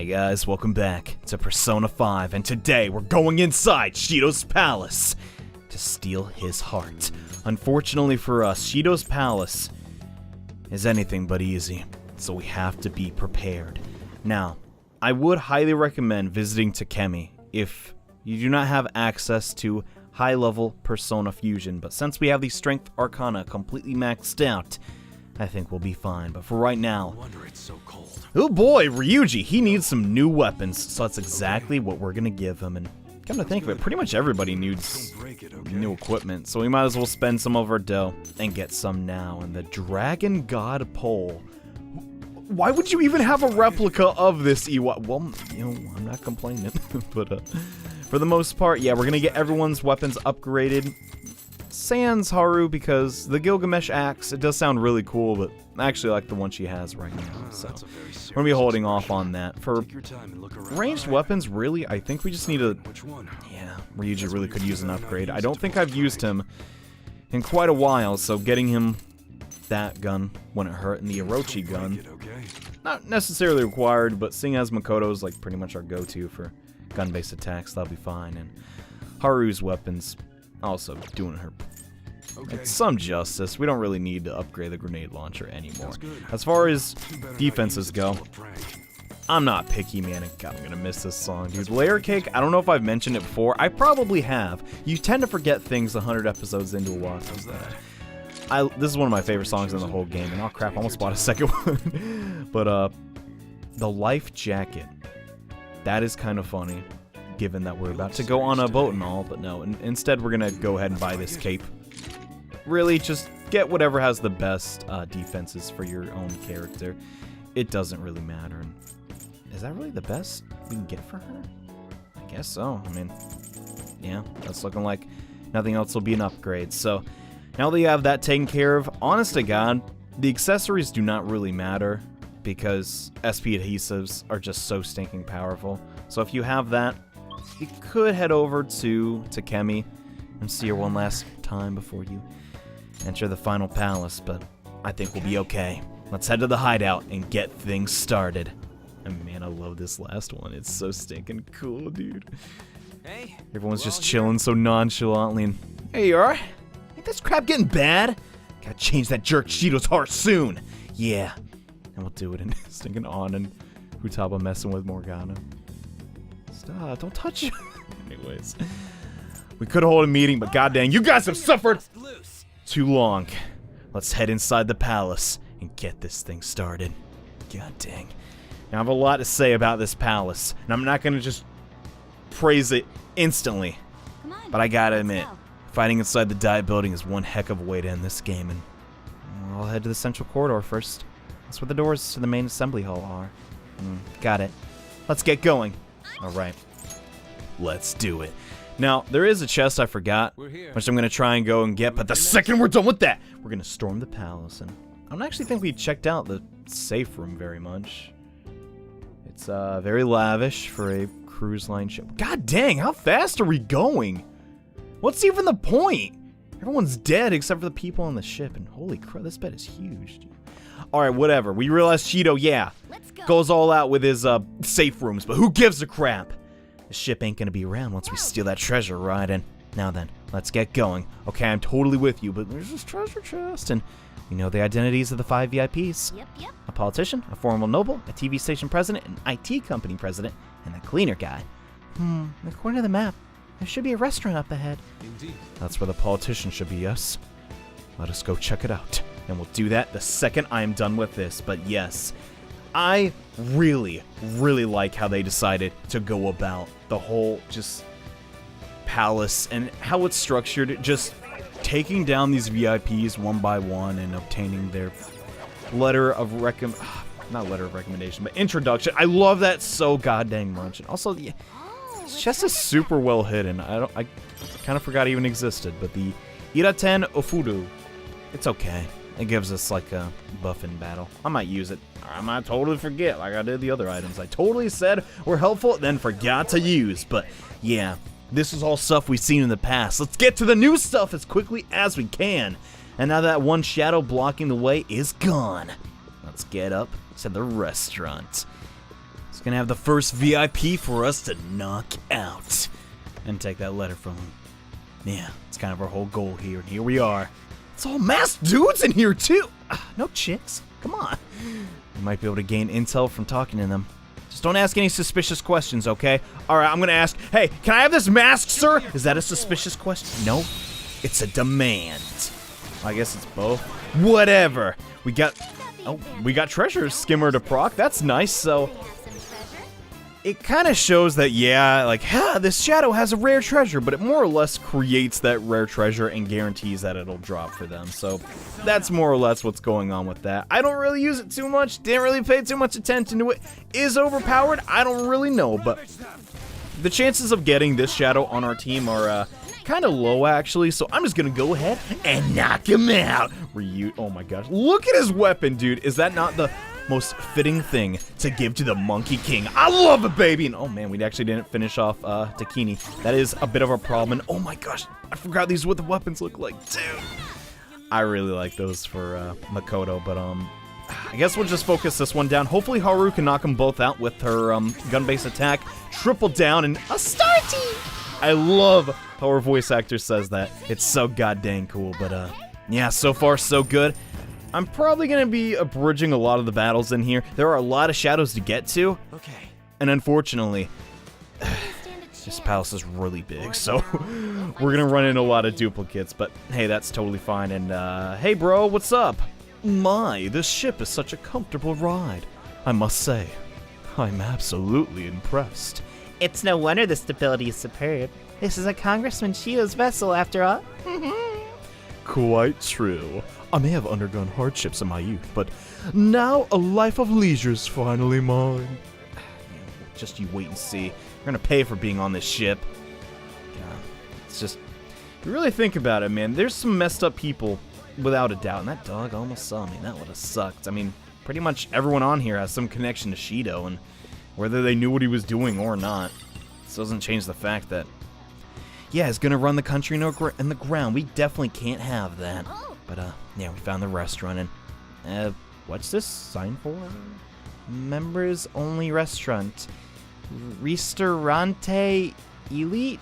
Hey guys, welcome back to Persona 5, and today we're going inside Shido's Palace to steal his heart. Unfortunately for us, Shido's Palace is anything but easy, so we have to be prepared. Now, I would highly recommend visiting Takemi if you do not have access to high-level Persona Fusion, but since we have the Strength Arcana completely maxed out, I think we'll be fine. But for right now, No wonder it's so cold. oh boy, Ryuji, he needs some new weapons, so that's exactly what we're gonna give him. And come to think of it, pretty much everybody needs new equipment, so we might as well spend some of our dough and get some now. And the Dragon God Pole. Why would you even have a replica of this Iwa? Well, you know, I'm not complaining, but for the most part, yeah, we're gonna get everyone's weapons upgraded. Sans Haru, because the Gilgamesh axe, it does sound really cool, but I actually like the one she has right now, so we're gonna be holding off on that. For ranged weapons, really, I think we just need a... Yeah, Ryuji really could use an upgrade. I don't think I've used him in quite a while, so getting him that gun wouldn't hurt, and the Orochi gun, not necessarily required, but seeing as Makoto's like pretty much our go-to for gun-based attacks, that'll be fine. And Haru's weapons also doing her some justice. We don't really need to upgrade the grenade launcher anymore. As far as defenses go, I'm not picky, man. God, I'm gonna miss this song, dude. Layer Cake, I don't know if I've mentioned it before. I probably have. You tend to forget things 100 episodes into a watch. This is one of my favorite songs in the whole game, and oh crap, I almost bought a second one. But the Life Jacket, that is kind of funny, given that we're about to go on a boat and all, but no, instead we're gonna go ahead and buy this cape. Really, just get whatever has the best defenses for your own character. It doesn't really matter. Is that really the best we can get for her? I guess so. I mean, yeah, that's looking like nothing else will be an upgrade. So now that you have that taken care of, honest to God, the accessories do not really matter because SP adhesives are just so stinking powerful. So if you have that, you could head over to Takemi and see her one last time before you enter the final palace, but I think we'll be okay. Let's head to the hideout and get things started. And man, I love this last one. It's so stinking cool, dude. Hey, everyone's just chilling so nonchalantly, and hey, you are? Ain't this crap getting bad? Gotta change that jerk Shido's heart soon. Yeah, and we'll do it in stinking on and Futaba messing with Morgana. Stop, don't touch it. Anyways, we could hold a meeting, but goddamn, you guys have suffered too long. Let's head inside the palace and get this thing started. God dang. Now, I have a lot to say about this palace, and I'm not gonna just praise it instantly, but I gotta admit, fighting inside the Diet Building is one heck of a way to end this game, and I'll head to the central corridor first. That's where the doors to the main assembly hall are. Got it. Let's get going. Alright, let's do it. Now, there is a chest I forgot, which I'm going to try and go and get, but the second we're done with that, we're going to storm the palace. And I don't actually think we checked out the safe room very much. It's very lavish for a cruise line ship. God dang, how fast are we going? What's even the point? Everyone's dead except for the people on the ship, and holy crap, this bed is huge, dude. Alright, whatever. We realized Shido, yeah, goes all out with his safe rooms, but who gives a crap? The ship ain't gonna be around once we steal that treasure, right? And now then, let's get going. Okay, I'm totally with you, but there's this treasure chest, and we know the identities of the 5 VIPs. Yep. A politician, a former noble, a TV station president, an IT company president, and a cleaner guy. According to the map, there should be a restaurant up ahead. Indeed. That's where the politician should be, yes. Let us go check it out. And we'll do that the second I am done with this. But yes, I really, really like how they decided to go about the whole just palace and how it's structured. Just taking down these VIPs one by one and obtaining their letter of not letter of recommendation, but introduction. I love that so goddamn much. And also, the chest is super well hidden. I kind of forgot it even existed. But the Iraten Ofudu, it's okay. It gives us like a buff in battle. I might use it. I might totally forget like I did the other items. I totally said were helpful, then forgot to use. But yeah, this is all stuff we've seen in the past. Let's get to the new stuff as quickly as we can. And now that one shadow blocking the way is gone, let's get up to the restaurant. He's gonna have the first VIP for us to knock out. And take that letter from him. Yeah, it's kind of our whole goal here, and here we are. It's all masked dudes in here, too! No chicks. Come on. You might be able to gain intel from talking to them. Just don't ask any suspicious questions, okay? Alright, I'm gonna ask, hey, can I have this mask, sir? Is that a suspicious question? No, it's a demand. I guess it's both. Whatever. We got treasure skimmer to proc. That's nice, so it kind of shows that, yeah, like, this shadow has a rare treasure, but it more or less creates that rare treasure and guarantees that it'll drop for them. So that's more or less what's going on with that. I don't really use it too much, didn't really pay too much attention to it. Is overpowered? I don't really know, but the chances of getting this shadow on our team are kind of low, actually, so I'm just gonna go ahead and knock him out. Oh my gosh, look at his weapon, dude. Is that not the most fitting thing to give to the Monkey King? I love it, baby! And oh man, we actually didn't finish off Takini. That is a bit of a problem. And oh my gosh, I forgot these what the weapons look like, dude. I really like those for Makoto, but I guess we'll just focus this one down. Hopefully Haru can knock them both out with her gun-based attack. Triple down and a starty! I love how our voice actor says that. It's so goddamn cool, but yeah, so far so good. I'm probably going to be abridging a lot of the battles in here. There are a lot of shadows to get to. Okay. And unfortunately, this palace is really big, so we're going to run into a lot of duplicates. But hey, that's totally fine. And hey bro, what's up? My, this ship is such a comfortable ride. I must say, I'm absolutely impressed. It's no wonder the stability is superb. This is a Congressman Shido's vessel, after all. Quite true. I may have undergone hardships in my youth, but now a life of leisure is finally mine. Just you wait and see. You're gonna pay for being on this ship. God, it's just, you really think about it, man. There's some messed up people, without a doubt. And that dog almost saw me. That would have sucked. I mean, pretty much everyone on here has some connection to Shido, and whether they knew what he was doing or not, this doesn't change the fact that, yeah, he's gonna run the country in the ground. We definitely can't have that. But yeah, we found the restaurant, and what's this sign for? Members only restaurant. Ristorante Elite?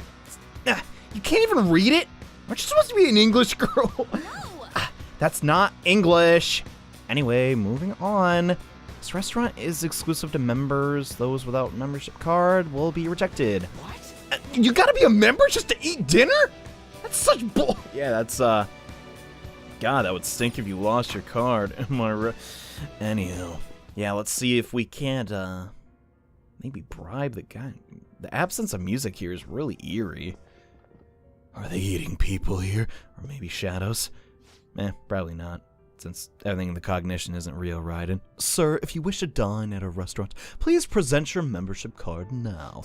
You can't even read it? Aren't you supposed to be an English girl? No. That's not English. Anyway, moving on. This restaurant is exclusive to members. Those without membership card will be rejected. What? You gotta be a member just to eat dinner? That's such bull. Yeah, that's God, that would stink if you lost your card. Am I right? Anyhow, yeah, let's see if we can't maybe bribe the guy. The absence of music here is really eerie. Are they eating people here, or maybe shadows? Probably not, since everything in the cognition isn't real, Raiden. Sir, if you wish to dine at a restaurant, please present your membership card now.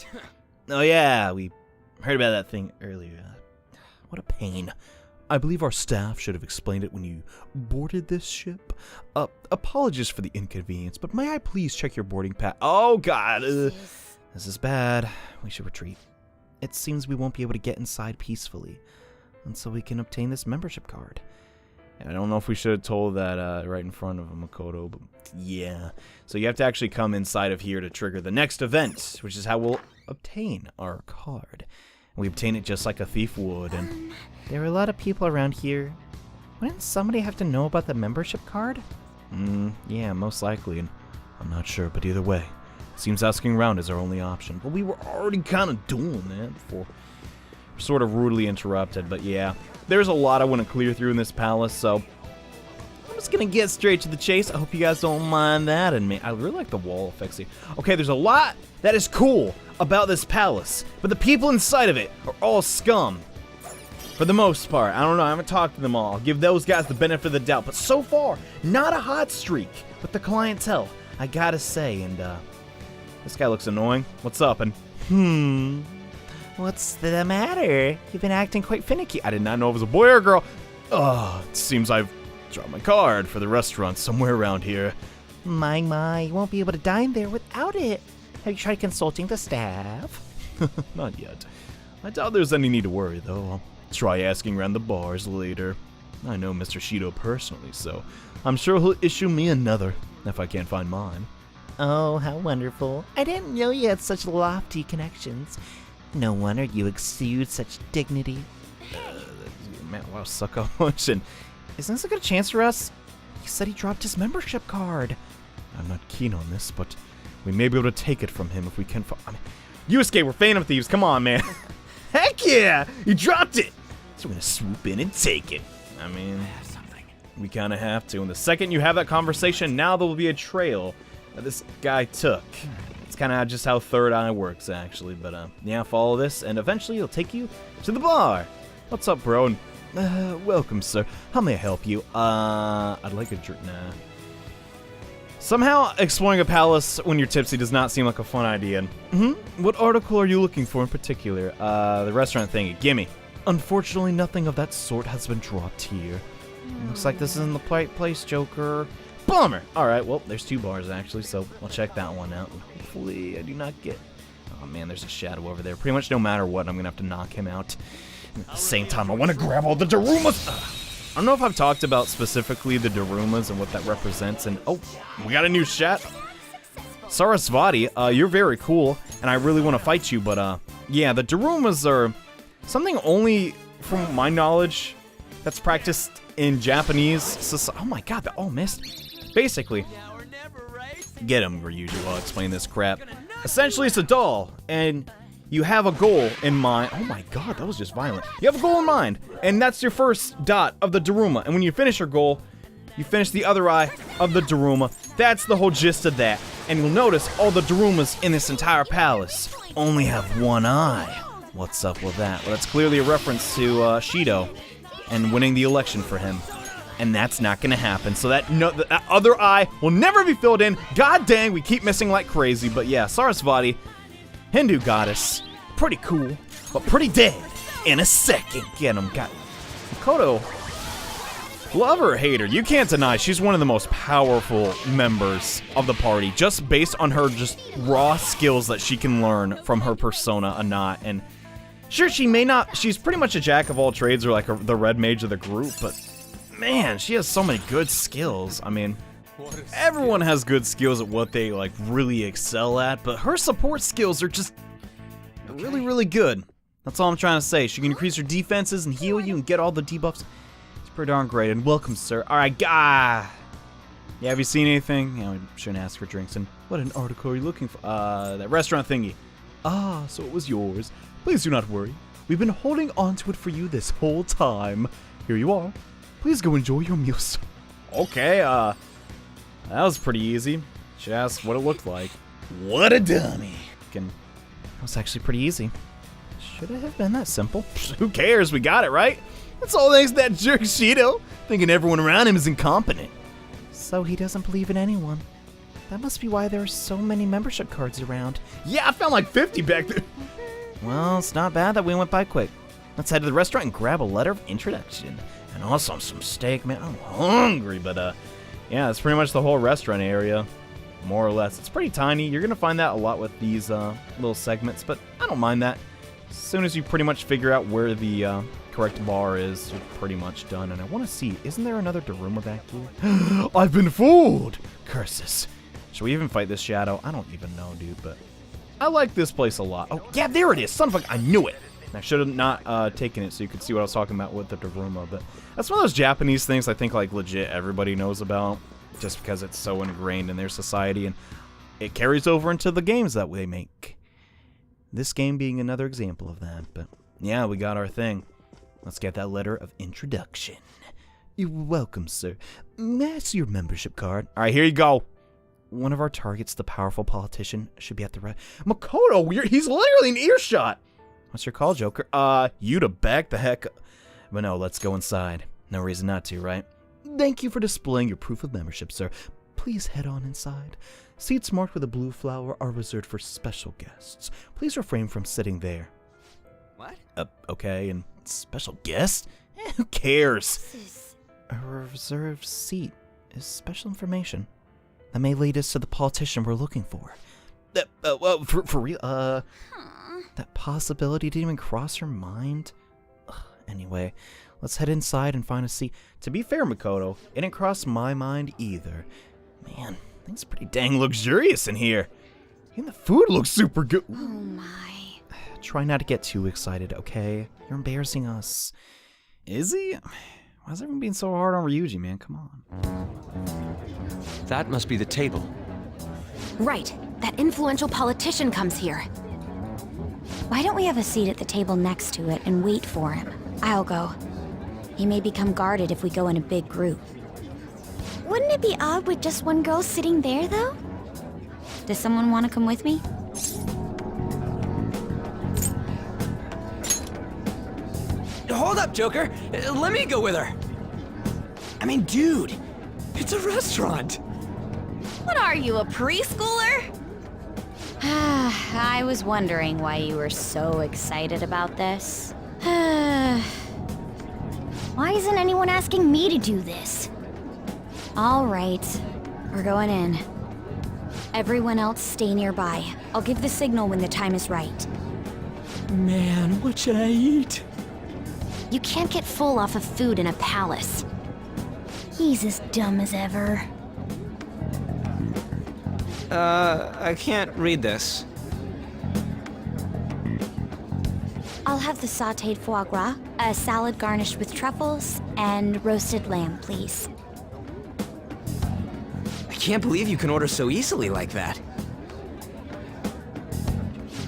Oh yeah, we heard about that thing earlier. What a pain. I believe our staff should have explained it when you boarded this ship. Apologies for the inconvenience, but may I please check your boarding pass? Oh god, this is bad. We should retreat. It seems we won't be able to get inside peacefully until we can obtain this membership card. And I don't know if we should have told that right in front of Makoto, but yeah. So you have to actually come inside of here to trigger the next event, which is how we'll obtain our card. We obtain it just like a thief would, and there are a lot of people around here. Wouldn't somebody have to know about the membership card? Yeah, most likely, and I'm not sure, but either way, seems asking around is our only option. But we were already kind of doing that before we're sort of rudely interrupted, but yeah. There's a lot I want to clear through in this palace, so I'm just gonna get straight to the chase. I hope you guys don't mind that, and I really like the wall effects here. Okay, there's a lot that is cool about this palace, but the people inside of it are all scum. For the most part. I don't know, I haven't talked to them all. I'll give those guys the benefit of the doubt, but so far, not a hot streak with the clientele, I gotta say. And this guy looks annoying. What's up? And what's the matter? You've been acting quite finicky. I did not know if it was a boy or a girl. It seems I've dropped my card for the restaurant somewhere around here. My, you won't be able to dine there without it. Have you tried consulting the staff? Not yet. I doubt there's any need to worry, though. I'll try asking around the bars later. I know Mr. Shido personally, so I'm sure he'll issue me another if I can't find mine. Oh, how wonderful. I didn't know you had such lofty connections. No wonder you exude such dignity. Man, wow, suck up much. And isn't this a good chance for us? He said he dropped his membership card. I'm not keen on this, but we may be able to take it from him if we can. I mean, Yusuke, we're Phantom Thieves. Come on, man. Heck yeah! You dropped it! So we're gonna swoop in and take it. I mean, we kind of have to. And the second you have that conversation, now there will be a trail that this guy took. It's kind of just how Third Eye works, actually. But, yeah, follow this, and eventually it'll take you to the bar. What's up, bro? And, welcome, sir. How may I help you? I'd like a drink. Nah. Somehow, exploring a palace when you're tipsy does not seem like a fun idea. What article are you looking for in particular? The restaurant thingy. Gimme. Unfortunately, nothing of that sort has been dropped here. Looks like this isn't the right place, Joker. Bummer! Alright, well, there's 2 bars, actually, so I'll check that one out. Hopefully, I do not get... Oh, man, there's a shadow over there. Pretty much no matter what, I'm gonna have to knock him out. And at the same time, I want to grab all the Darumas! I don't know if I've talked about specifically the Darumas and what that represents, and... Oh, we got a new shadow! Sarasvati, you're very cool, and I really want to fight you, but, yeah, the Darumas are something only, from my knowledge, that's practiced in Japanese society. Oh my god, that all missed. Basically, get him, Ryuji, while I explain this crap. Essentially, it's a doll, and you have a goal in mind. Oh my god, that was just violent. You have a goal in mind, and that's your first dot of the Daruma. And when you finish your goal, you finish the other eye of the Daruma. That's the whole gist of that. And you'll notice all the Darumas in this entire palace only have one eye. What's up with that? Well, that's clearly a reference to Shido and winning the election for him. And that's not gonna happen. So that other eye will never be filled in. God dang, we keep missing like crazy. But yeah, Sarasvati, Hindu goddess, pretty cool, but pretty dead in a second. Get him, got Makoto. Love her or hate her, you can't deny she's one of the most powerful members of the party, just based on her just raw skills that she can learn from her persona, Anat. And sure, she may not, she's pretty much a jack of all trades, or like the red mage of the group, but man, she has so many good skills. I mean, everyone has good skills at what they like really excel at, but her support skills are just really, really good. That's all I'm trying to say. She can increase her defenses and heal you and get all the debuffs. It's pretty darn great. And welcome, sir. All right, yeah, have you seen anything? You know, I shouldn't ask for drinks. And what an article are you looking for? That restaurant thingy. Ah, so it was yours. Please do not worry. We've been holding on to it for you this whole time. Here you are. Please go enjoy your meal, sir. Okay, that was pretty easy. Should ask what it looked like. What a dummy. That was actually pretty easy. Should it have been that simple? Who cares? We got it, right? That's all thanks to that jerk Shido, thinking everyone around him is incompetent. So he doesn't believe in anyone. That must be why there are so many membership cards around. Yeah, I found like 50 back there. Well, it's not bad that we went by quick. Let's head to the restaurant and grab a letter of introduction. And also some steak, man. I'm hungry, but yeah, it's pretty much the whole restaurant area, more or less. It's pretty tiny. You're gonna find that a lot with these little segments, but I don't mind that. As soon as you pretty much figure out where the correct bar is, you're pretty much done. And I want to see, isn't there another Daruma back here? I've been fooled! Curses. Should we even fight this shadow? I don't even know, dude, but I like this place a lot. Oh, yeah, there it is. Son of a... I knew it. I should have not taken it so you could see what I was talking about with the Daruma, but that's one of those Japanese things I think like legit everybody knows about, just because it's so ingrained in their society, and it carries over into the games that they make. This game being another example of that, but yeah, we got our thing. Let's get that letter of introduction. You're welcome, sir. May I see your membership card? All right, here you go. One of our targets, the powerful politician, should be at the right. Makoto, he's literally in earshot. What's your call, Joker? You to back the heck up. But no, let's go inside. No reason not to, right? Thank you for displaying your proof of membership, sir. Please head on inside. Seats marked with a blue flower are reserved for special guests. Please refrain from sitting there. What? Okay, and special guest? Who cares? A reserved seat is special information that may lead us to the politician we're looking for. Well, for real, that possibility didn't even cross her mind? Ugh, anyway, let's head inside and find a seat. To be fair, Makoto, it didn't cross my mind either. Man, Things pretty dang luxurious in here. And the food looks super good. Oh my. Try not to get too excited, okay? You're embarrassing us. Is he? Why's everyone being so hard on Ryuji, man? Come on. That must be the table. Right. That influential politician comes here. Why don't we have a seat at the table next to it and wait for him? I'll go. He may become guarded if we go in a big group. Wouldn't it be odd with just one girl sitting there, though? Does someone want to come with me? Hold up, Joker. Let me go with her. I mean, dude, it's a restaurant. What are you, a preschooler? I was wondering why you were so excited about this. Why isn't anyone asking me to do this? All right, we're going in. Everyone else stay nearby. I'll give the signal when the time is right. Man, what should I eat? You can't get full off of food in a palace. He's as dumb as ever. I can't read this. I'll have the sautéed foie gras, a salad garnished with truffles, and roasted lamb, please. I can't believe you can order so easily like that.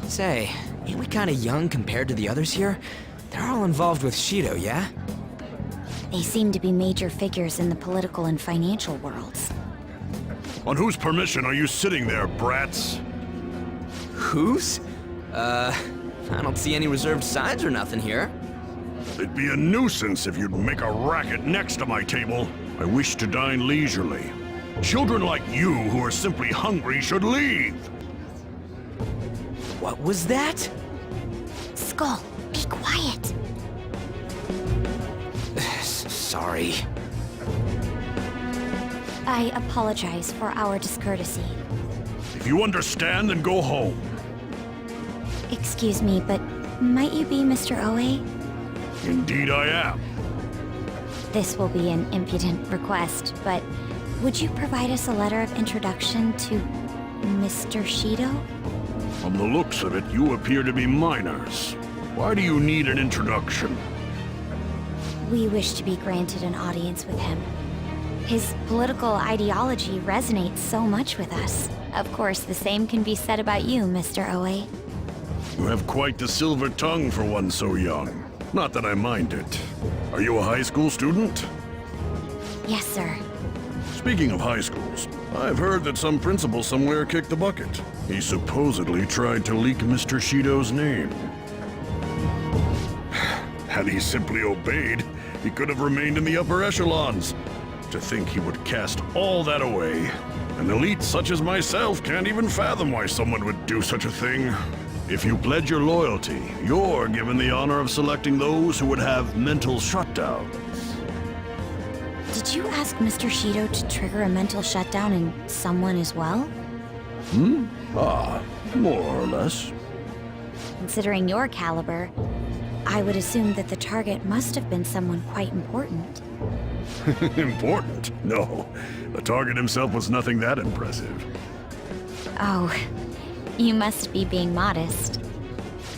Say, ain't we kinda young compared to the others here? They're all involved with Shido, yeah? They seem to be major figures in the political and financial worlds. On whose permission are you sitting there, brats? Whose? I don't see any reserved signs or nothing here. It'd be a nuisance if you'd make a racket next to my table. I wish to dine leisurely. Children like you who are simply hungry should leave. What was that? Skull, be quiet. Sorry. I apologize for our discourtesy. If you understand, then go home. Excuse me, but might you be Mr. Oe? Indeed I am. This will be an impudent request, but would you provide us a letter of introduction to Mr. Shido? From the looks of it, you appear to be minors. Why do you need an introduction? We wish to be granted an audience with him. His political ideology resonates so much with us. Of course, the same can be said about you, Mr. Oe. You have quite the silver tongue for one so young. Not that I mind it. Are you a high school student? Yes, sir. Speaking of high schools, I've heard that some principal somewhere kicked the bucket. He supposedly tried to leak Mr. Shido's name. Had he simply obeyed, he could have remained in the upper echelons. To think he would cast all that away. An elite such as myself can't even fathom why someone would do such a thing. If you pledge your loyalty, you're given the honor of selecting those who would have mental shutdowns. Did you ask Mr. Shido to trigger a mental shutdown in someone as well? More or less. Considering your caliber, I would assume that the target must have been someone quite important. Important? No. The target himself was nothing that impressive. Oh, you must be being modest.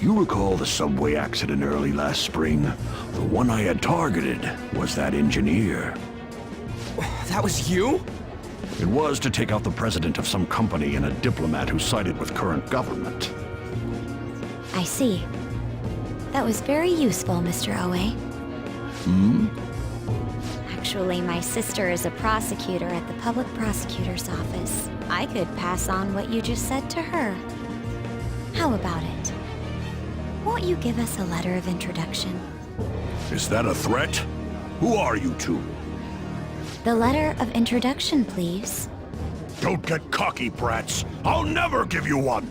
You recall the subway accident early last spring? The one I had targeted was that engineer. That was you? It was to take out the president of some company and a diplomat who sided with current government. I see. That was very useful, Mr. Oe. Actually, my sister is a prosecutor at the public prosecutor's office. I could pass on what you just said to her. How about it? Won't you give us a letter of introduction? Is that a threat? Who are you two? The letter of introduction, please. Don't get cocky, brats. I'll never give you one.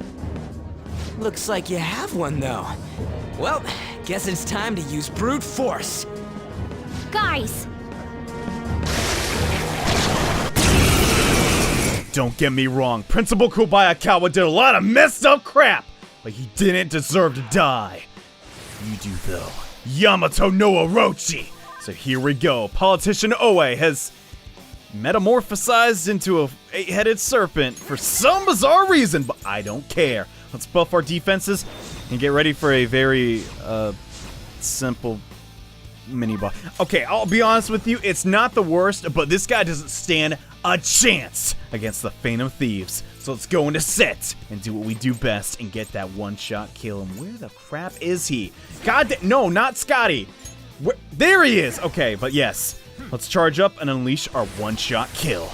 Looks like you have one, though. Well, guess it's time to use brute force. Guys! Don't get me wrong, Principal Kobayakawa did a lot of messed up crap, but he didn't deserve to die. You do though. Yamato no Orochi. So here we go. Politician Oe has metamorphosized into a 8-headed serpent for some bizarre reason, but I don't care. Let's buff our defenses and get ready for a very simple mini boss. Okay, I'll be honest with you, it's not the worst, but this guy doesn't stand a chance against the Phantom Thieves. So let's go into set and do what we do best and get that one-shot kill. And where the crap is he? No, not Scotty. There he is. Okay, but yes, let's charge up and unleash our one-shot kill.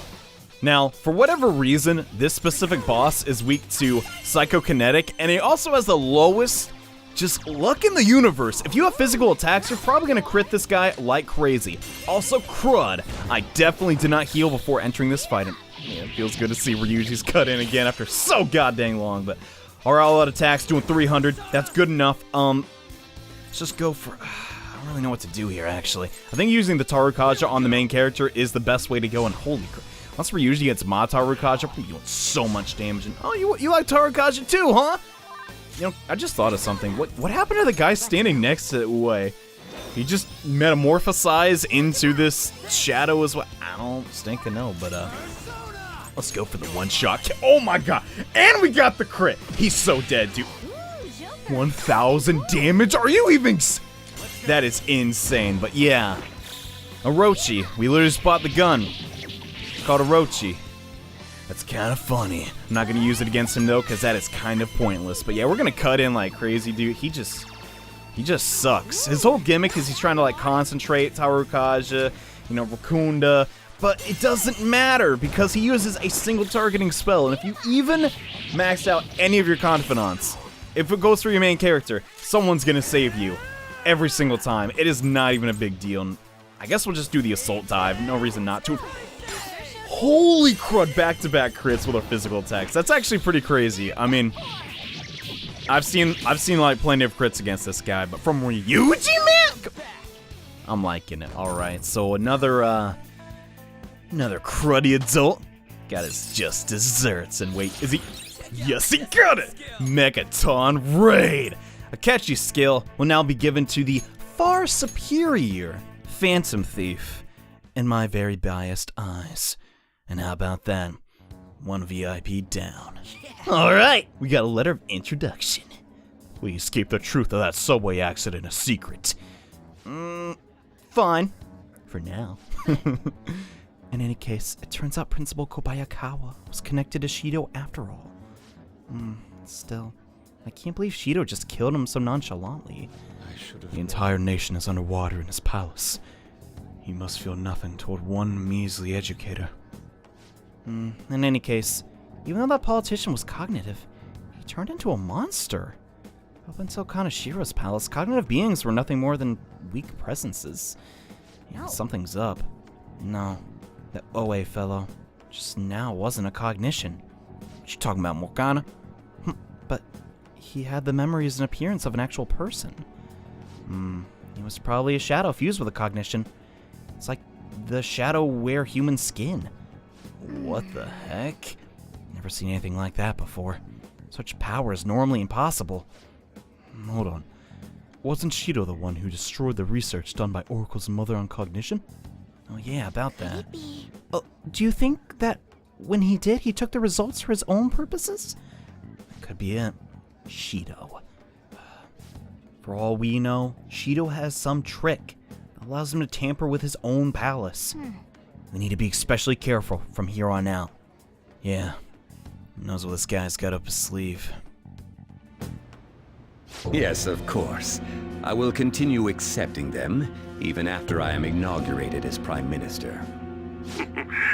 Now, for whatever reason, this specific boss is weak to psychokinetic, and he also has the lowest just luck in the universe. If you have physical attacks, you're probably gonna crit this guy like crazy. Also, crud. I definitely did not heal before entering this fight, and yeah, it feels good to see Ryuji's cut in again after so goddamn long, but our all-out attacks doing 300, that's good enough. Let's just go for... I don't really know what to do here, actually. I think using the Tarukaja on the main character is the best way to go, and holy crap. Once Ryuji gets my Tarukaja, we're doing so much damage, and oh, you like Tarukaja too, huh? You know, I just thought of something. What happened to the guy standing next to Ue? He just metamorphosized into this shadow as well. I don't stinking know, but let's go for the one-shot kill. Oh my god! And we got the crit! He's so dead, dude. 1,000 damage? Are you even... That is insane, but yeah. Orochi. We literally just bought the gun. It's called Orochi. That's kind of funny. I'm not going to use it against him, though, because that is kind of pointless. But yeah, we're going to cut in like crazy, dude. He just sucks. His whole gimmick is he's trying to, like, concentrate Tarukaja, you know, Rakunda. But it doesn't matter, because he uses a single targeting spell. And if you even max out any of your confidants, if it goes through your main character, someone's going to save you every single time. It is not even a big deal. I guess we'll just do the assault dive. No reason not to. Holy crud, back-to-back crits with our physical attacks. That's actually pretty crazy. I mean, I've seen like plenty of crits against this guy, but from Ryuji, man, I'm liking it. All right, so another cruddy adult got his just desserts. And wait, is he? Yes, he got it. Megaton Raid. A catchy skill will now be given to the far superior Phantom Thief in my very biased eyes. And how about that? One VIP down. Alright, we got a letter of introduction. Please keep the truth of that subway accident a secret. Fine. For now. In any case, it turns out Principal Kobayakawa was connected to Shido after all. Still, I can't believe Shido just killed him so nonchalantly. The entire nation is underwater in his palace. He must feel nothing toward one measly educator. In any case, even though that politician was cognitive, he turned into a monster. Up until Kanashiro's palace, cognitive beings were nothing more than weak presences. Yeah, something's up. No, that Oe fellow just now wasn't a cognition. What you talking about, Morgana? But he had the memories and appearance of an actual person. He was probably a shadow fused with a cognition. It's like the shadow wear human skin. What the heck? Never seen anything like that before. Such power is normally impossible. Hold on. Wasn't Shido the one who destroyed the research done by Oracle's mother on cognition? Oh yeah, about that. Oh, do you think that when he did, he took the results for his own purposes? Could be it. Shido. For all we know, Shido has some trick that allows him to tamper with his own palace. We need to be especially careful from here on out. Yeah, who knows what this guy's got up his sleeve. Yes, of course. I will continue accepting them, even after I am inaugurated as Prime Minister.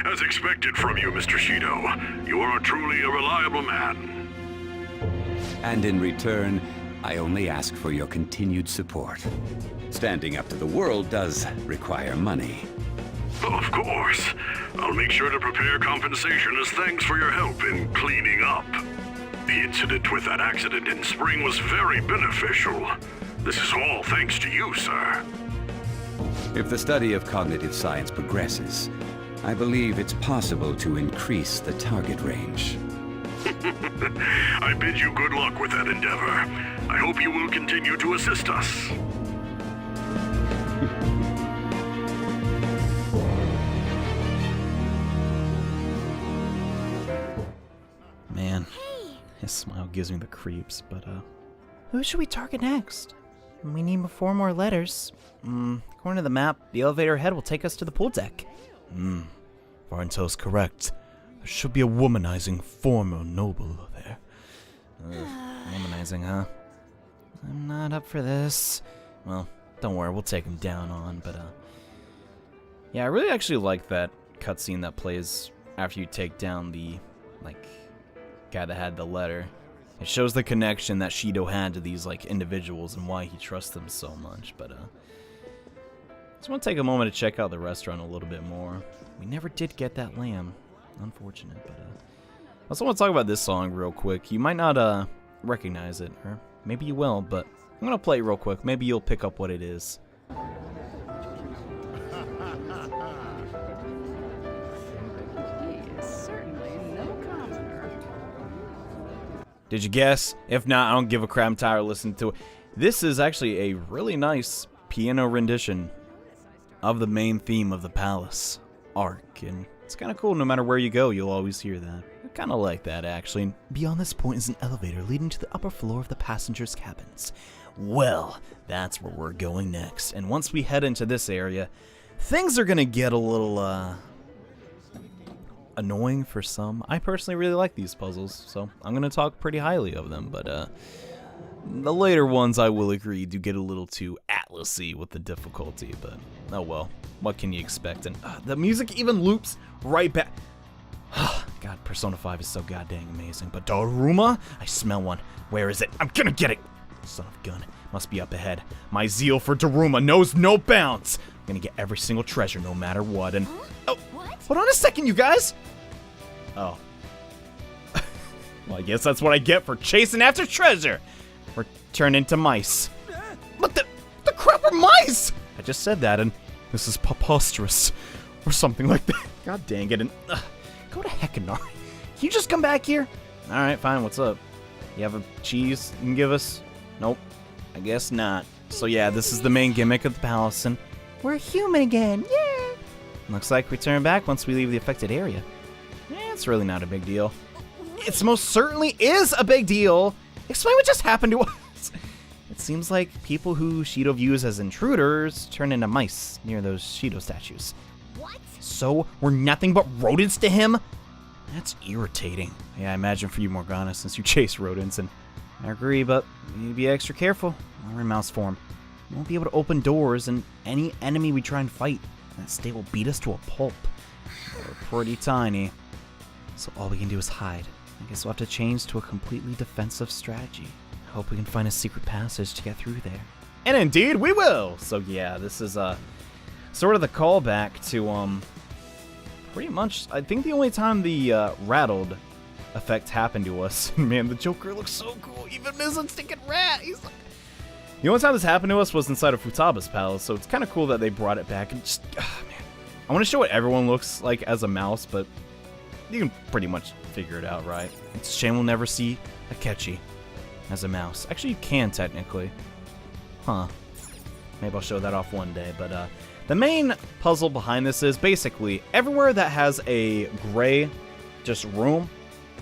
As expected from you, Mr. Shido. You are truly a reliable man. And in return, I only ask for your continued support. Standing up to the world does require money. Of course. I'll make sure to prepare compensation as thanks for your help in cleaning up. The incident with that accident in spring was very beneficial. This is all thanks to you, sir. If the study of cognitive science progresses, I believe it's possible to increase the target range. I bid you good luck with that endeavor. I hope you will continue to assist us. gives me the creeps, but, Who should we target next? We need 4 more letters. according to the map, the elevator ahead will take us to the pool deck. Varento's correct. There should be a womanizing former noble there. Womanizing, huh? I'm not up for this. Well, don't worry, we'll take him down on, but, yeah, I really actually like that cutscene that plays after you take down the, like, guy that had the letter. It shows the connection that Shido had to these, like, individuals and why he trusts them so much, but, just want to take a moment to check out the restaurant a little bit more. We never did get that lamb. Unfortunate, but, I also want to talk about this song real quick. You might not, recognize it, or maybe you will, but I'm gonna play it real quick. Maybe you'll pick up what it is. Did you guess? If not, I don't give a crap. I'm tired of listening to it. This is actually a really nice piano rendition of the main theme of the palace arc, and it's kind of cool. No matter where you go, you'll always hear that. I kind of like that, actually. Beyond this point is an elevator leading to the upper floor of the passengers' cabins. Well, that's where we're going next. And once we head into this area, things are gonna get a little, annoying for some. I personally really like these puzzles, so I'm gonna talk pretty highly of them, but, the later ones, I will agree, do get a little too Atlas-y with the difficulty, but oh well. What can you expect? And the music even loops right back. God, Persona 5 is so goddamn amazing. But Daruma? I smell one. Where is it? I'm gonna get it! Son of a gun. Must be up ahead. My zeal for Daruma knows no bounds. I'm gonna get every single treasure no matter what, and... Oh, hold on a second, you guys! Oh. Well, I guess that's what I get for chasing after treasure! Or turn into mice. What the crap are mice? I just said that, and this is preposterous. Or something like that. God dang it, and... go to heck, Inari. Can you just come back here? Alright, fine, what's up? You have a cheese you can give us? Nope. I guess not. So yeah, this is the main gimmick of the palace, and... We're human again, yeah! Looks like we turn back once we leave the affected area. It's really not a big deal. It most certainly is a big deal! Explain what just happened to us! It seems like people who Shido views as intruders turn into mice near those Shido statues. What? So, we're nothing but rodents to him? That's irritating. Yeah, I imagine for you, Morgana, since you chase rodents, and I agree, but we need to be extra careful. We're in mouse form. We won't be able to open doors, and any enemy we try and fight, that state will beat us to a pulp. We're pretty tiny. So all we can do is hide. I guess we'll have to change to a completely defensive strategy. I hope we can find a secret passage to get through there. And indeed, we will! So yeah, this is, sort of the callback to, pretty much, I think the only time the, rattled effect happened to us. Man, the Joker looks so cool. Even Mizun's stinking rat. He's like... The only time this happened to us was inside of Futaba's palace, so it's kind of cool that they brought it back. And just, man. I want to show what everyone looks like as a mouse, but you can pretty much figure it out, right? It's a shame we'll never see Akechi as a mouse. Actually, you can, technically. Huh. Maybe I'll show that off one day, but, the main puzzle behind this is basically everywhere that has a gray, just room,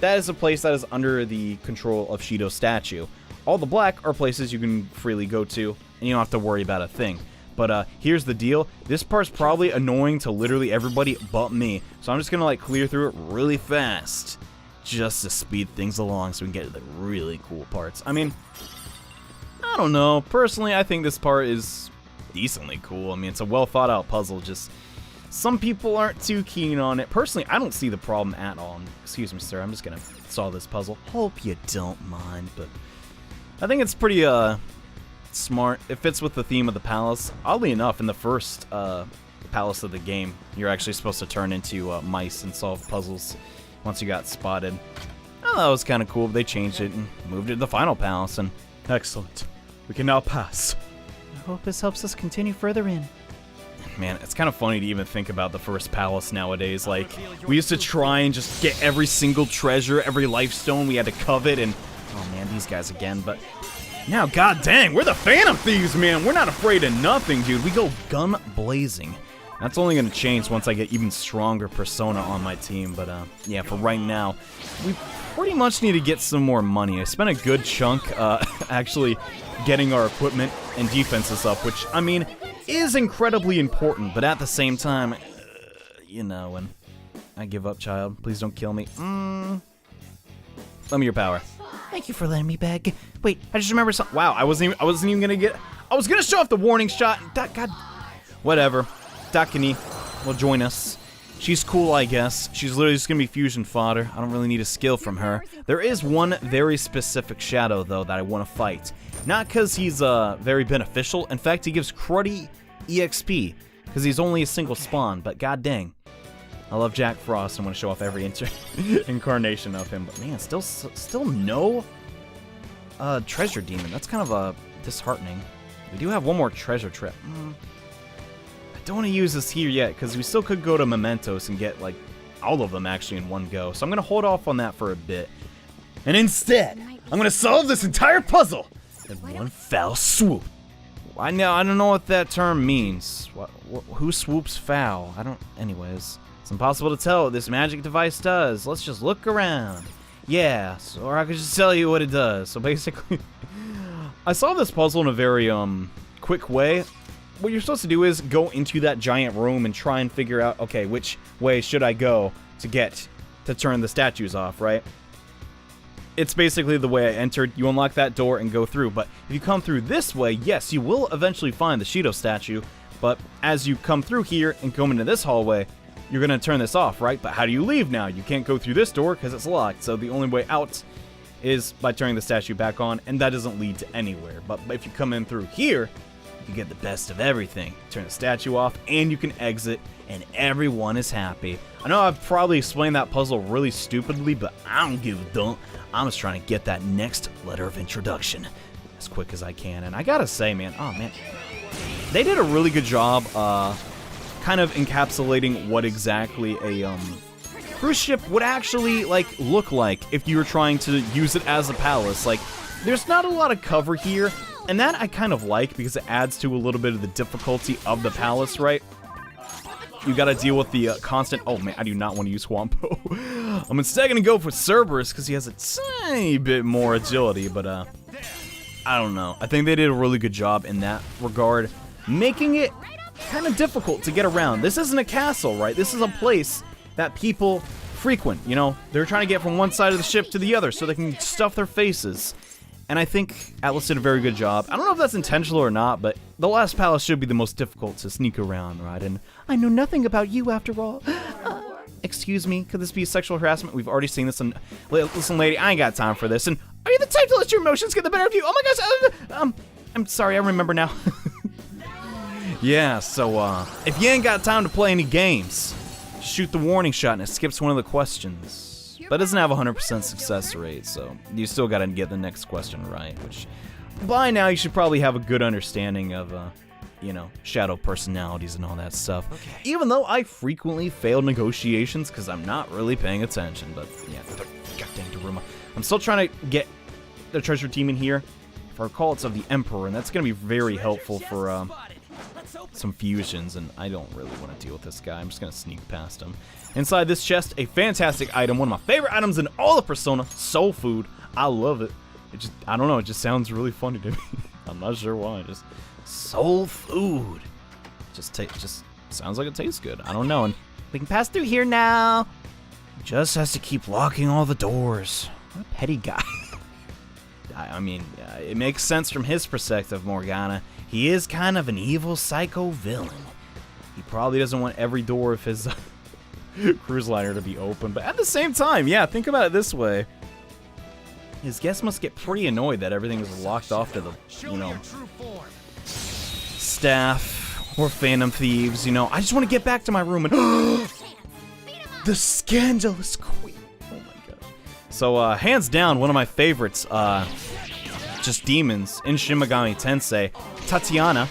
that is a place that is under the control of Shido's statue. All the black are places you can freely go to, and you don't have to worry about a thing. But here's the deal. This part's probably annoying to literally everybody but me. So I'm just gonna like clear through it really fast, just to speed things along so we can get to the really cool parts. I mean, I don't know. Personally, I think this part is decently cool. I mean, it's a well thought out puzzle, just some people aren't too keen on it. Personally, I don't see the problem at all. Excuse me, sir, I'm just gonna solve this puzzle. Hope you don't mind, but I think it's pretty, smart. It fits with the theme of the palace. Oddly enough, in the first, palace of the game, you're actually supposed to turn into, mice and solve puzzles once you got spotted. Oh, that was kind of cool. They changed it and moved it to the final palace, and excellent. We can now pass. I hope this helps us continue further in. Man, it's kind of funny to even think about the first palace nowadays. Like, we used to try and just get every single treasure, every life stone we had to covet, and oh man, these guys again, but now, god dang, we're the Phantom Thieves, man. We're not afraid of nothing, dude. We go gun blazing. That's only gonna change once I get even stronger Persona on my team, but yeah, for right now, we pretty much need to get some more money. I spent a good chunk actually getting our equipment and defenses up, which, I mean, is incredibly important, but at the same time, you know, and I give up, child. Please don't kill me. Lend me your power. Thank you for letting me beg. Wait, I just remember something. Wow, I wasn't even gonna get. I was gonna show off the warning shot. God, whatever. Dakini will join us. She's cool, I guess. She's literally just gonna be fusion fodder. I don't really need a skill from her. There is one very specific shadow though that I want to fight. Not because he's very beneficial. In fact, he gives cruddy EXP because he's only a single spawn. But god dang, I love Jack Frost and want to show off every incarnation of him. But man, still no treasure demon. That's kind of disheartening. We do have one more treasure trip. I don't want to use this here yet because we still could go to Mementos and get like all of them actually in one go. So I'm gonna hold off on that for a bit. And instead, I'm gonna solve this entire puzzle in one foul swoop. I don't know what that term means. Who swoops foul? Anyways. It's impossible to tell what this magic device does. Let's just look around. Yeah, or I could just tell you what it does. So basically, I solved this puzzle in a very quick way. What you're supposed to do is go into that giant room and try and figure out, okay, which way should I go to turn the statues off, right? It's basically the way I entered. You unlock that door and go through. But if you come through this way, yes, you will eventually find the Shido statue. But as you come through here and come into this hallway, you're going to turn this off, right? But how do you leave now? You can't go through this door because it's locked. So the only way out is by turning the statue back on, and that doesn't lead to anywhere. But if you come in through here, you get the best of everything. Turn the statue off, and you can exit, and everyone is happy. I know I've probably explained that puzzle really stupidly, but I don't give a dump. I'm just trying to get that next letter of introduction as quick as I can. And I gotta say, man, they did a really good job kind of encapsulating what exactly a cruise ship would actually look like if you were trying to use it as a palace. Like, there's not a lot of cover here, and that I kind of like because it adds to a little bit of the difficulty of the palace, right? You gotta deal with the constant. Oh man, I do not want to use Wampo. I'm instead gonna go for Cerberus because he has a tiny bit more agility, but I don't know. I think they did a really good job in that regard, making it kind of difficult to get around. This isn't a castle, right? This is a place that people frequent, you know? They're trying to get from one side of the ship to the other so they can stuff their faces. And I think Atlas did a very good job. I don't know if that's intentional or not, but the last palace should be the most difficult to sneak around, right? And I know nothing about you after all. Excuse me, could this be sexual harassment? We've already seen this. Listen, lady, I ain't got time for this. And are you the type to let your emotions get the better of you? Oh my gosh, I'm sorry, I remember now. Yeah, so if you ain't got time to play any games, shoot the warning shot and it skips one of the questions. But it doesn't have a 100% success rate, so you still gotta get the next question right, which by now you should probably have a good understanding of, you know, shadow personalities and all that stuff. Okay. Even though I frequently fail negotiations because I'm not really paying attention, but yeah, goddamn Daruma. I'm still trying to get the treasure team in here. If I recall, it's of the Emperor, and that's gonna be very helpful for, some fusions, and I don't really want to deal with this guy. I'm just gonna sneak past him. Inside this chest, a fantastic item, one of my favorite items in all of Persona, soul food. I love it. I don't know, it just sounds really funny to me. I'm not sure why, just soul food. Just sounds like it tastes good. I don't know, and we can pass through here now. Just has to keep locking all the doors. What a petty guy. I mean, it makes sense from his perspective, Morgana. He is kind of an evil psycho villain. He probably doesn't want every door of his cruise liner to be open, but at the same time, yeah, think about it this way. His guests must get pretty annoyed that everything is locked off to the, you know, staff or phantom thieves, you know. I just want to get back to my room and the scandalous queen. Oh my god. So, hands down, one of my favorites, just demons in Shin Megami Tensei, Tatiana.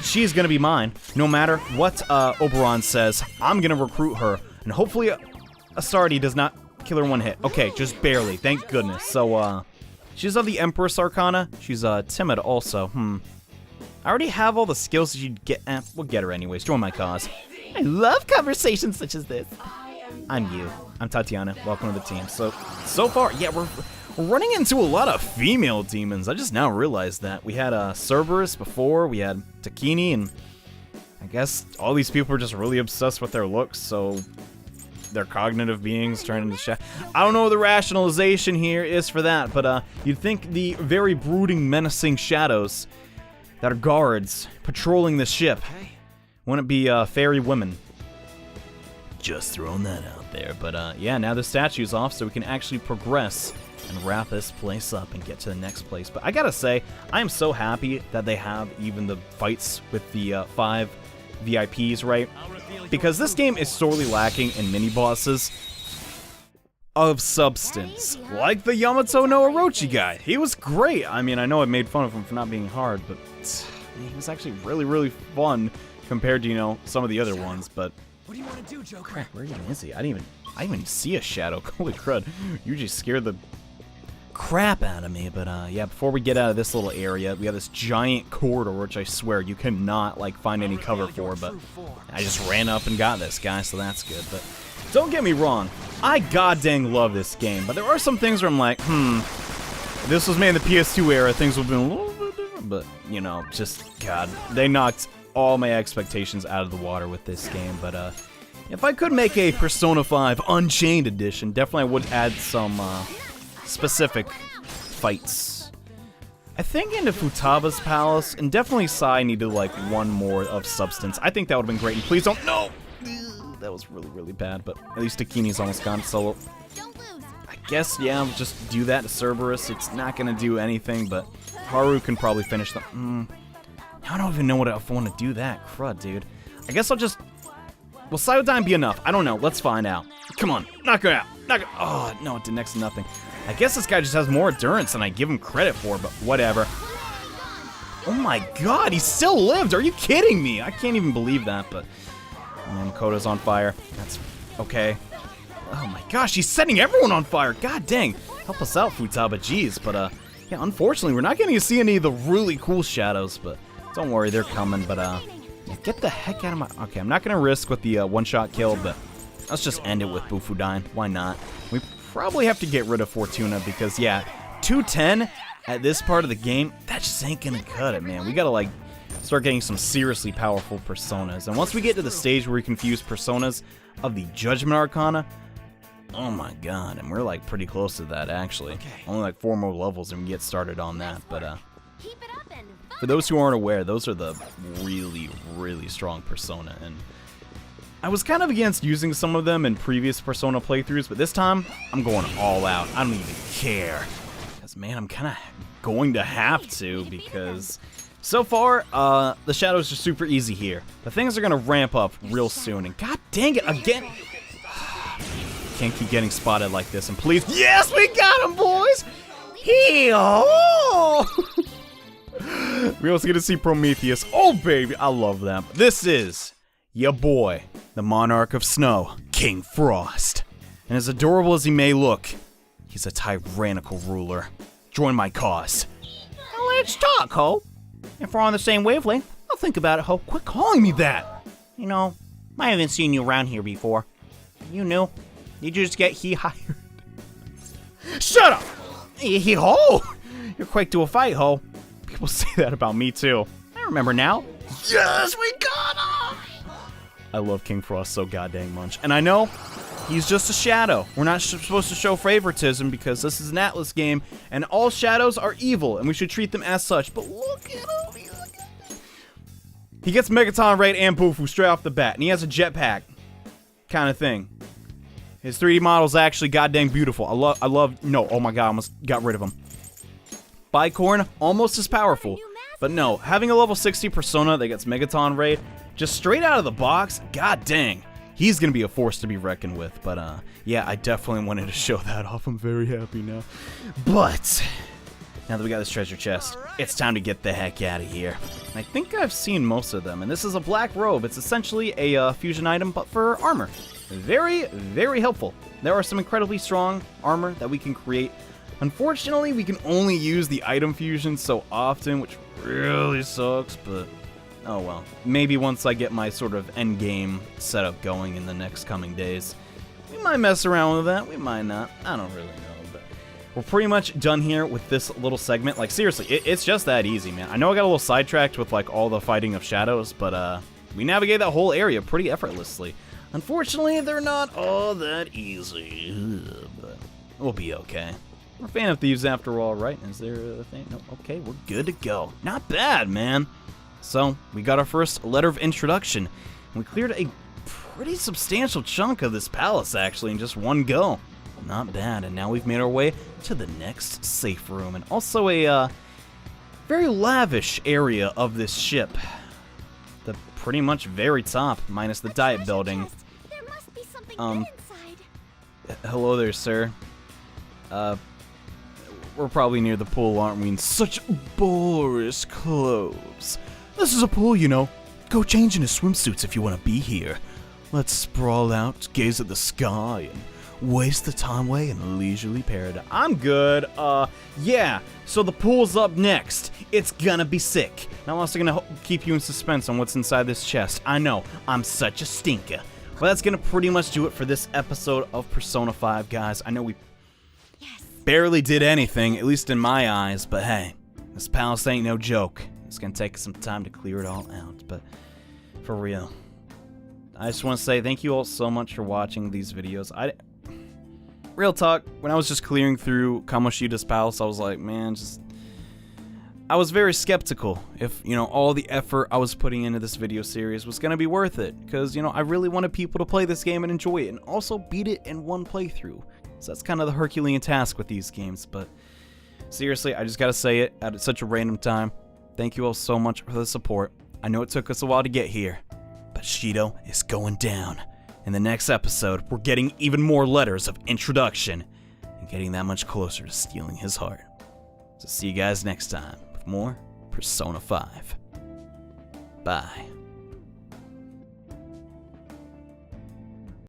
She's gonna be mine. No matter what Oberon says, I'm gonna recruit her, and hopefully Astardi does not kill her in one hit. Okay, just barely, thank goodness. So she's of the Empress Arcana. She's timid also. I already have all the skills that you'd get. We'll get her anyways. Join my cause. I love conversations such as this. I'm you. I'm Tatiana. Welcome to the team. So far, yeah, we're running into a lot of female demons. I just now realized that. We had Cerberus before, we had Takini, and I guess all these people are just really obsessed with their looks, so they're cognitive beings trying to shadow. I don't know what the rationalization here is for that, but you'd think the very brooding, menacing shadows that are guards patrolling the ship wouldn't be fairy women. Just throwing that out there, but yeah, now the statue's off, so we can actually progress and wrap this place up and get to the next place. But I gotta say, I am so happy that they have even the fights with the 5 VIPs, right? Because this game is sorely lacking in mini-bosses of substance. Like the Yamato no Orochi guy. He was great. I mean, I know I made fun of him for not being hard, but he was actually really, really fun compared to, you know, some of the other ones, but... What do you want to do, Joker? Crap, where even is he? I didn't even see a shadow. Holy crud. You just scared the crap out of me. But yeah, before we get out of this little area, we have this giant corridor, which I swear you cannot like find any cover for, but I just ran up and got this guy, so that's good. But don't get me wrong, I goddamn love this game, but there are some things where I'm like, if this was made in the PS2 era, things would have been a little bit different, but you know, just God, they knocked all my expectations out of the water with this game. But if I could make a Persona 5 Unchained edition, definitely I would add some specific fights. I think into Futaba's Palace, and definitely Sai needed like one more of substance. I think that would have been great, and please don't, no! That was really, really bad, but at least Takini's almost gone solo. I guess, yeah, I'll just do that to Cerberus. It's not gonna do anything, but Haru can probably finish them. I don't even know what if I want to do that. Crud, dude. I guess I'll just... Will Cyberdyne be enough? I don't know. Let's find out. Come on. Knock it out. Knock it... Oh, no, it did next to nothing. I guess this guy just has more endurance than I give him credit for, but whatever. Oh my god, he still lived. Are you kidding me? I can't even believe that, but... Man, Makoto's on fire. That's okay. Oh my gosh, he's setting everyone on fire. God dang. Help us out, Futaba. Jeez, but, yeah, unfortunately, we're not getting to see any of the really cool shadows, but... Don't worry, they're coming, but, yeah, get the heck out of my... Okay, I'm not gonna risk with the one-shot kill, but let's just end it with Bufudyne. Why not? We probably have to get rid of Fortuna because, yeah, 210 at this part of the game, that just ain't gonna cut it, man. We gotta, like, start getting some seriously powerful personas. And once we get to the stage where we can fuse personas of the Judgment Arcana, oh my god, and we're, like, pretty close to that, actually. Only, like, 4 more levels and we get started on that, but, for those who aren't aware, those are the really, really strong Persona, and I was kind of against using some of them in previous Persona playthroughs, but this time, I'm going all out. I don't even care. Because, man, I'm kind of going to have to, because so far, the shadows are super easy here. But things are going to ramp up real soon, and god dang it, again! Can't keep getting spotted like this, and please... Yes, we got him, boys! Hee-oh! We also get to see Prometheus. Oh, baby, I love them. This is ya boy, the Monarch of Snow, King Frost. And as adorable as he may look, he's a tyrannical ruler. Join my cause. Let's talk, Ho. If we're on the same wavelength, I'll think about it, Ho. Quit calling me that. You know, I haven't seen you around here before. You knew. Did you just get hired? Shut up! Ho! You're quick to a fight, Ho. People say that about me, too. I remember now. Yes, we got him! I love King Frost so goddamn much. And I know he's just a shadow. We're not supposed to show favoritism because this is an Atlas game, and all shadows are evil, and we should treat them as such. But look at him. He gets Megaton Raid and Bufu straight off the bat, and he has a jetpack kind of thing. His 3D model is actually goddamn beautiful. I love, no, oh my god, I almost got rid of him. Bicorn, almost as powerful. But no, having a level 60 Persona that gets Megaton Raid, just straight out of the box, god dang. He's gonna be a force to be reckoned with. But yeah, I definitely wanted to show that off. I'm very happy now. But, now that we got this treasure chest, it's time to get the heck out of here. I think I've seen most of them, and this is a black robe. It's essentially a fusion item, but for armor. Very, very helpful. There are some incredibly strong armor that we can create. Unfortunately, we can only use the item fusion so often, which really sucks, but oh well. Maybe once I get my sort of end game setup going in the next coming days. might mess around with that. We might not. I don't really know, but we're pretty much done here with this little segment. Like, seriously, it's just that easy, man. I know I got a little sidetracked with, like, all the fighting of shadows, but, we navigate that whole area pretty effortlessly. Unfortunately, they're not all that easy, but we'll be okay. We're a fan of thieves after all, right? Is there a thing? No, okay, we're good to go. Not bad, man. So, we got our first letter of introduction, and we cleared a pretty substantial chunk of this palace, actually, in just one go. Not bad, and now we've made our way to the next safe room, and also a very lavish area of this ship. The pretty much very top, minus the diet building. There must be something good inside. Hello there, sir. We're probably near the pool, aren't we? In such boorish clothes. This is a pool, you know. Go change into swimsuits if you want to be here. Let's sprawl out, gaze at the sky, and waste the time away in a leisurely paradise. I'm good. Yeah. So the pool's up next. It's gonna be sick. Now I'm also gonna keep you in suspense on what's inside this chest. I know, I'm such a stinker. Well, that's gonna pretty much do it for this episode of Persona 5, guys. I know we barely did anything, at least in my eyes, but hey, this palace ain't no joke. It's gonna take some time to clear it all out, but for real. I just want to say thank you all so much for watching these videos. Real talk, when I was just clearing through Kamoshida's palace, I was like, man, I was very skeptical if, you know, all the effort I was putting into this video series was going to be worth it. Because, you know, I really wanted people to play this game and enjoy it, and also beat it in one playthrough. So that's kind of the Herculean task with these games, but seriously, I just gotta say it at such a random time. Thank you all so much for the support. I know it took us a while to get here, but Shido is going down. In the next episode, we're getting even more letters of introduction and getting that much closer to stealing his heart. So see you guys next time with more Persona 5. Bye.